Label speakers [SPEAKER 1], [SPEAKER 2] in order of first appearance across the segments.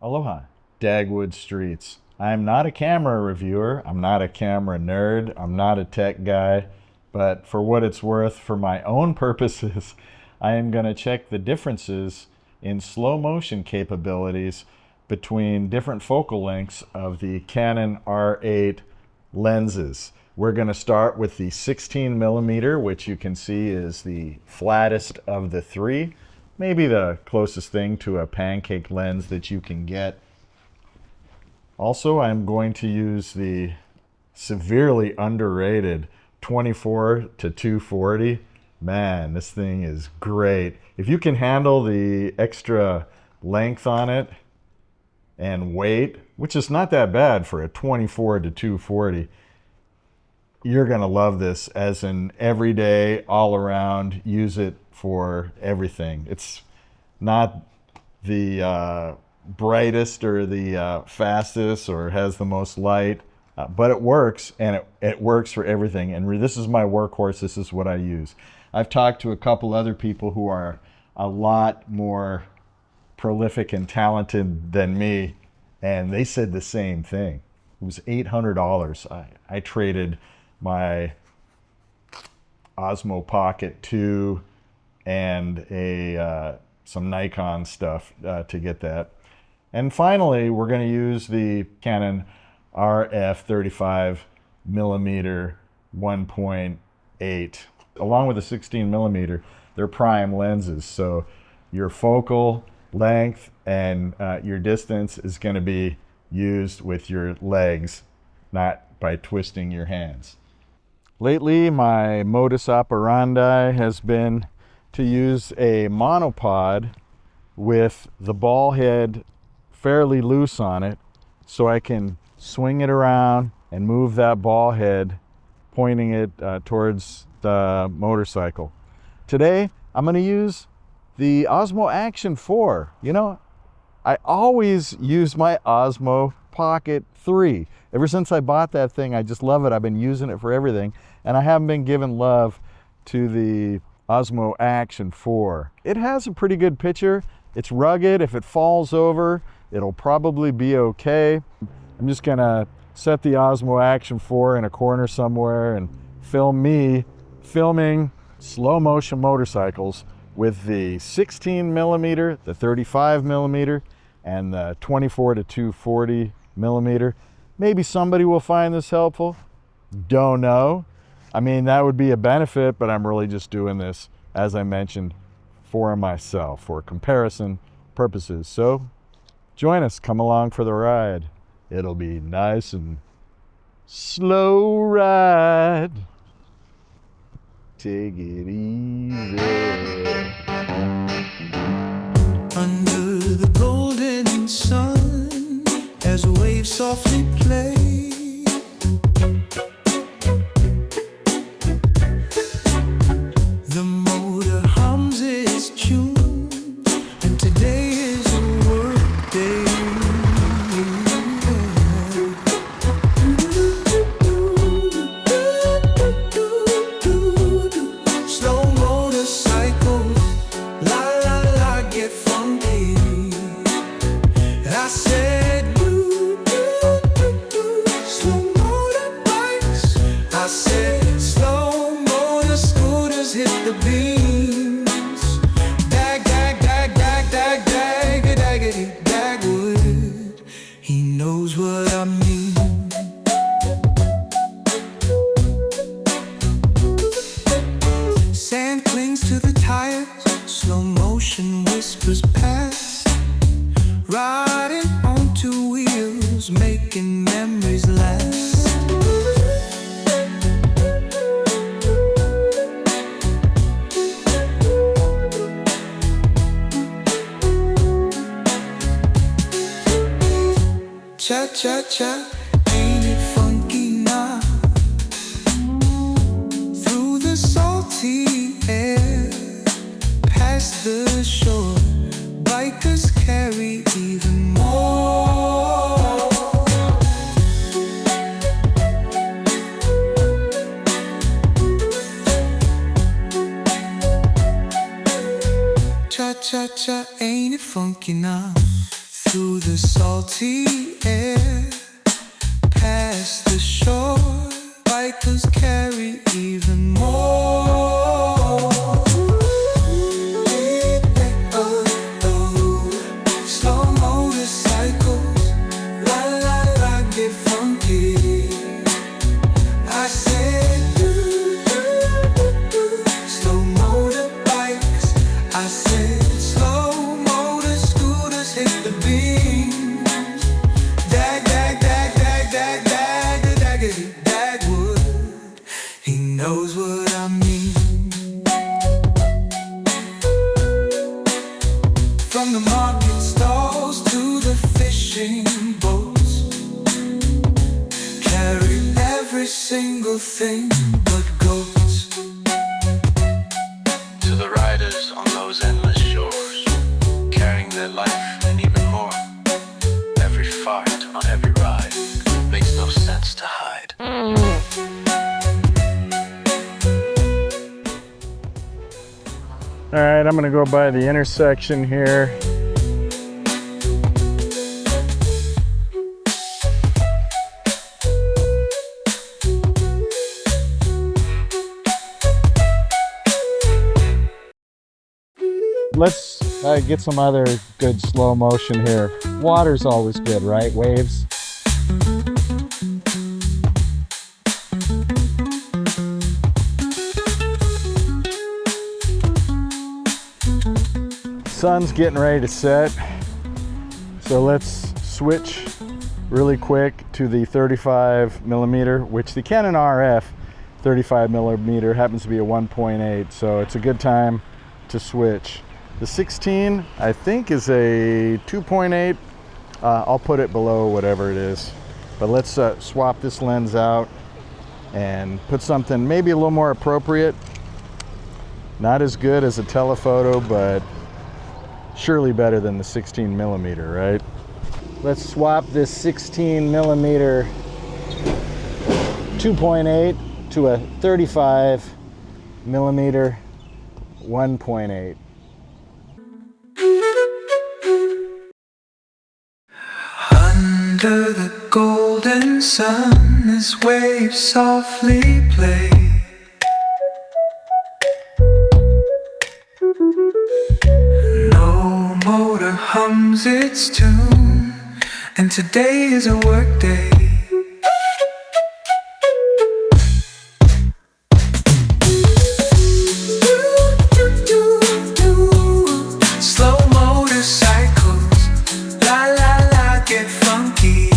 [SPEAKER 1] Aloha, Dagwood streets. I'm not a camera reviewer, I'm not a camera nerd, I'm not a tech guy, but for what it's worth, for my own purposes, I am going to check the differences in slow motion capabilities between different focal lengths of the Canon R8 lenses. We're going to start with the 16mm, which you can see is the flattest of the three. Maybe the closest thing to a pancake lens that you can get. Also, I'm going to use the severely underrated 24 to 240. Man, this thing is great. If you can handle the extra length on it and weight, which is not that bad for a 24 to 240, you're going to love this as an everyday, all around, use it for everything. It's not the brightest or the fastest or has the most light, but it works, and it works for everything. And this is my workhorse. This is what I use. I've talked to a couple other people who are a lot more prolific and talented than me, and they said the same thing. It was $800. I traded my Osmo Pocket 2 and some Nikon stuff to get that. And finally, we're going to use the Canon RF 35mm 1.8. Along with the 16mm, they're prime lenses. So your focal length and your distance is going to be used with your legs, not by twisting your hands. Lately, my modus operandi has been to use a monopod with the ball head fairly loose on it, so I can swing it around and move that ball head, pointing it towards the motorcycle. Today, I'm going to use the Osmo Action 4. You know, I always use my Osmo Pocket 3. Ever since I bought that thing, I just love it. I've been using it for everything, and I haven't been giving love to the Osmo Action 4. It has a pretty good picture. It's rugged. If it falls over, it'll probably be okay. I'm just gonna set the Osmo Action 4 in a corner somewhere and film me filming slow motion motorcycles with the 16mm, the 35mm, and the 24 to 240mm. Maybe somebody will find this helpful. Don't know. I mean, that would be a benefit, but I'm really just doing this, as I mentioned, for myself, for comparison purposes. So join us, come along for the ride. It'll be nice and slow ride. Take it easy.
[SPEAKER 2] Under the golden sun, as waves softly play, the motor hums its tune, and today is a work day. Slow motorcycles, la la la, get funky. I said, slow motorbikes. I said, slow motor scooters hit the beams. Dag, dag, dag, dag, dag, dag, daggity, Dagwood. He knows what I mean. Sand clings to the tires, slow motion whispers past, riding on two wheels, making memories last. Cha cha cha, ain't it funky now? Through the salty air, past the shore, bikers carry even more. Cha cha cha, ain't it funky now? through the salty air, past the shore. Bikers carry even more. Slow motorcycles, la la la, get funky. I said, slow motorbikes. I said, slow motor scooters hit the beam. Dag, dag, dag, dag, dag, dag, daggity, Dagwood. He knows what I mean. From the market stalls to the fishing boats, carry every single thing but goats.
[SPEAKER 3] To the riders on those endless shores, carrying their life and even more. Every fart on every ride makes no sense to hide.
[SPEAKER 1] All right, I'm gonna go by the intersection here. Let's get some other good slow motion here. Water's always good, right? Waves. Sun's getting ready to set, so let's switch really quick to the 35mm, which the Canon RF 35mm happens to be a 1.8, so it's a good time to switch. The 16 I think is a 2.8. I'll put it below whatever it is, but let's swap this lens out and put something maybe a little more appropriate. Not as good as a telephoto, but surely better than the 16mm, right? Let's swap this 16mm 2.8 to a 35mm 1.8.
[SPEAKER 2] Under the golden sun as waves softly play, no motor hums its tune, and today is a work day. Slow motorcycles, la la la, get funky.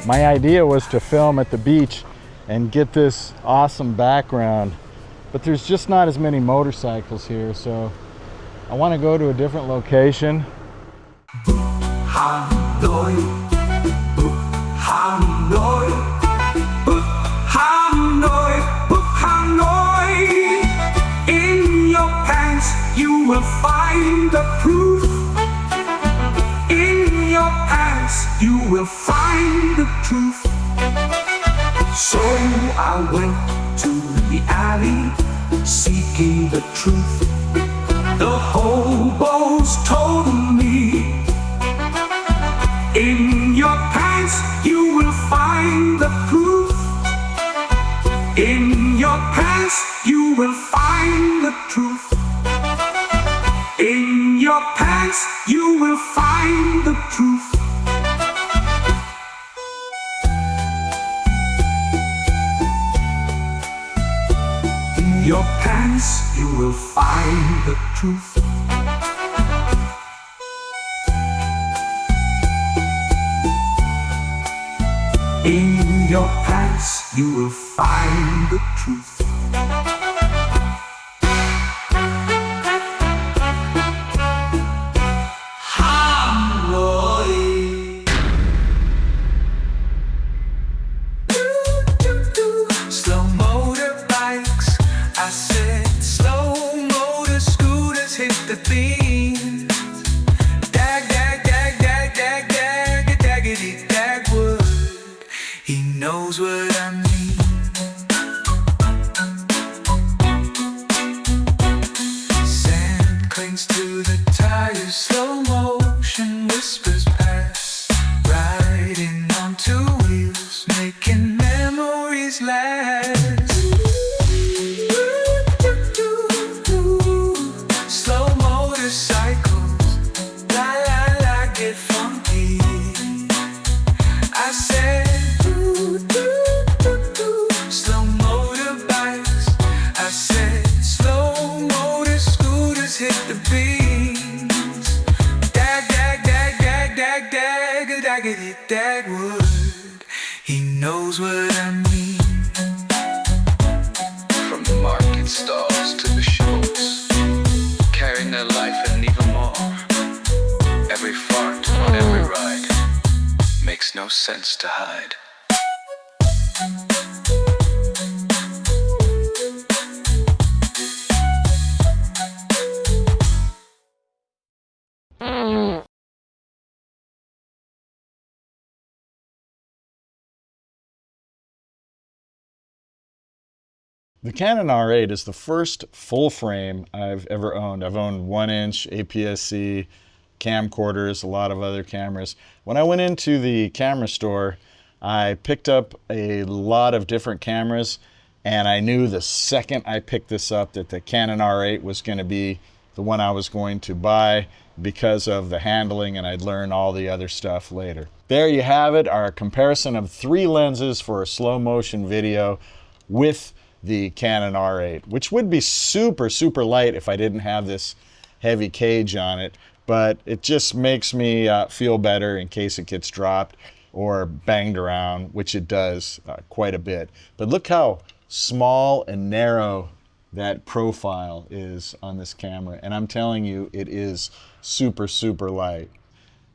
[SPEAKER 1] My idea was to film at the beach and get this awesome background, but there's just not as many motorcycles here, so I want to go to a different location.
[SPEAKER 2] Hanoi, Hanoi, Hanoi, Hanoi. In your pants you will find the proof. In your pants you will find the truth. So I went to the alley seeking the truth. The hobos told me, in your pants you will find the proof. In your pants you will find the truth. In your pants you will find the truth. In your pants you will find the truth. In your pants you will find the truth. Hanoi. Slow motorbikes, I said slow motor scooters hit the theme. Dag, dag, dag, dag, dag, dag, daggity, Dagwood. He knows what I mean. scooters pass, riding on two wheels, making memories last. Slow motorcycles, la la la, get funky. I said, slow motorbikes. I said, slow motor scooters hit the beams. Dag, dag, dag, dag, dag, dag, daggity, Dagwood. He knows what I mean.
[SPEAKER 3] From the market stalls to the shows, carrying their life and even more. Every fart on every ride makes no sense to hide.
[SPEAKER 1] The Canon R8 is the first full frame I've ever owned. I've owned 1-inch APS-C camcorders, a lot of other cameras. When I went into the camera store, I picked up a lot of different cameras, and I knew the second I picked this up that the Canon R8 was going to be the one I was going to buy because of the handling, and I'd learn all the other stuff later. There you have it, our comparison of 3 lenses for a slow motion video with the Canon R8, which would be super, super light if I didn't have this heavy cage on it, but it just makes me feel better in case it gets dropped or banged around, which it does quite a bit. But look how small and narrow that profile is on this camera, and I'm telling you, it is super, super light.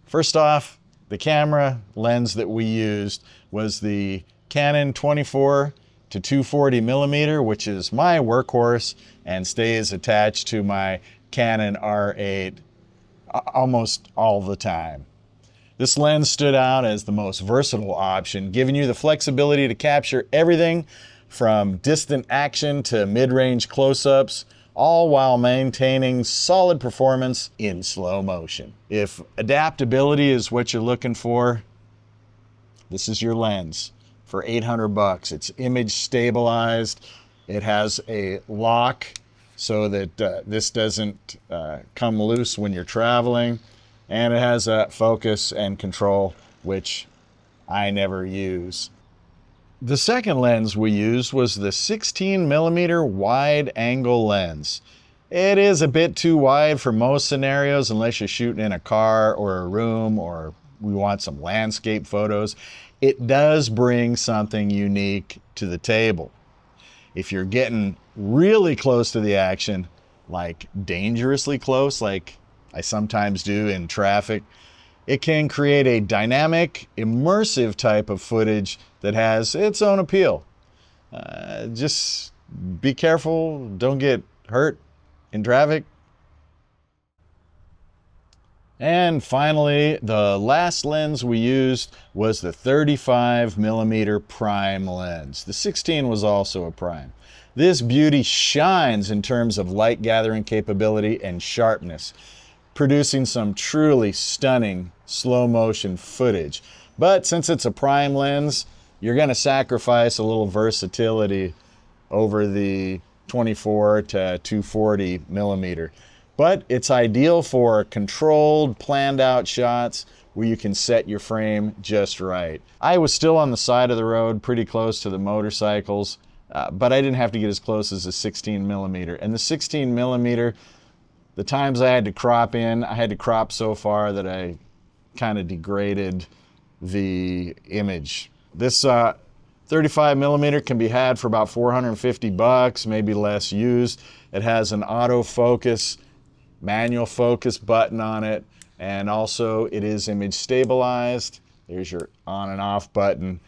[SPEAKER 1] First off, the camera lens that we used was the Canon 24 to 240 millimeter, which is my workhorse and stays attached to my Canon R8 almost all the time. This lens stood out as the most versatile option, giving you the flexibility to capture everything from distant action to mid-range close-ups, all while maintaining solid performance in slow motion. If adaptability is what you're looking for, this is your lens. For 800 bucks. It's image stabilized. It has a lock so that this doesn't come loose when you're traveling. And it has a focus and control, which I never use. The second lens we used was the 16 millimeter wide angle lens. It is a bit too wide for most scenarios unless you're shooting in a car or a room or we want some landscape photos. It does bring something unique to the table. If you're getting really close to the action, like dangerously close, like I sometimes do in traffic, it can create a dynamic, immersive type of footage that has its own appeal. Just be careful, don't get hurt in traffic. And finally, the last lens we used was the 35 millimeter prime lens. The 16 was also a prime. This beauty shines in terms of light gathering capability and sharpness, producing some truly stunning slow motion footage. But since it's a prime lens, you're going to sacrifice a little versatility over the 24 to 240 millimeter. But it's ideal for controlled, planned out shots where you can set your frame just right. I was still on the side of the road, pretty close to the motorcycles, but I didn't have to get as close as the 16 millimeter. And the 16 millimeter, the times I had to crop in, I had to crop so far that I kind of degraded the image. This 35 millimeter can be had for about 450 bucks, maybe less used. It has an autofocus, manual focus button on it, and also it is image stabilized. There's your on and off button.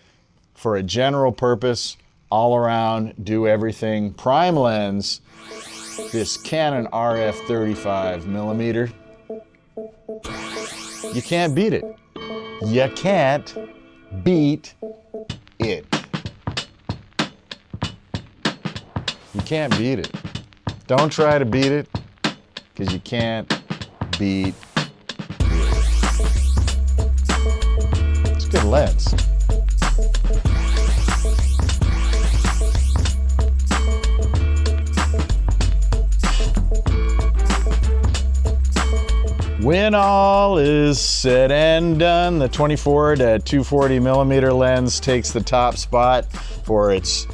[SPEAKER 1] For a general purpose, all around, do everything prime lens, this Canon RF 35 millimeter, you can't beat it. You can't beat it. You can't beat it. Don't try to beat it, because you can't beat it. lens. When all is said and done, the 24 to 240 millimeter lens takes the top spot for its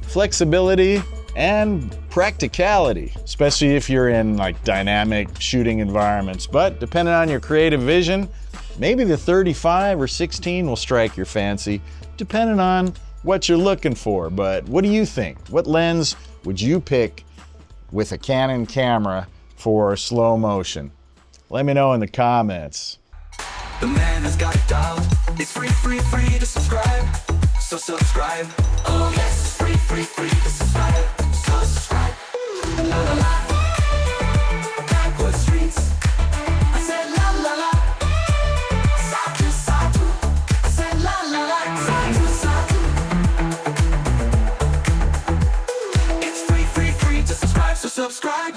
[SPEAKER 1] flexibility and practicality, especially if you're in like dynamic shooting environments. But depending on your creative vision, maybe the 35 or 16 will strike your fancy, depending on what you're looking for. But what do you think? What lens would you pick with a Canon camera for slow motion? Let me know in the comments.
[SPEAKER 2] The man has got it dialed. It's free to subscribe. So subscribe. Oh yes, it's free to subscribe. So subscribe. La la la. Dagwood streets. I said la la la. Side to side. I said la la la. Side to side. It's free to subscribe. So subscribe.